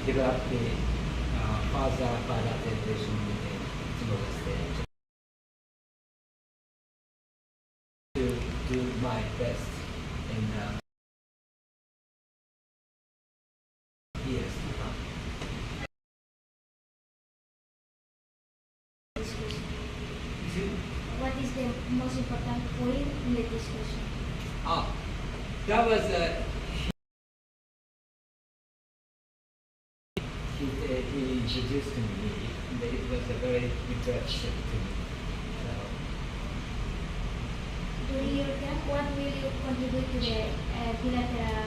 develop the further penetration in the smaller stage. To do my best in years to come. What is the most important point in the discussion? That was he introduced to me. It was a very impressive to me. So, During your camp, what will you contribute to the bilateral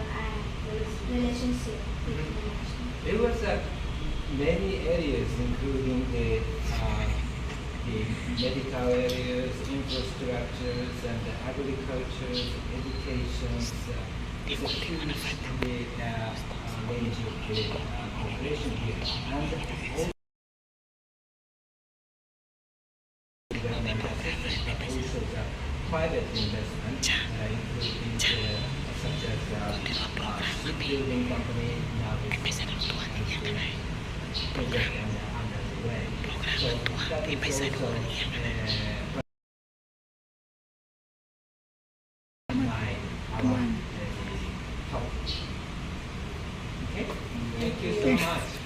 relationship with international? there was many areas, including the medical areas, infrastructures, and the agriculture, education. It's a huge range of the cooperation here. And all government assistance, but also the private investment, including such as shipbuilding company now is project under the way. So that is also my topic. Okay? Thank you so much.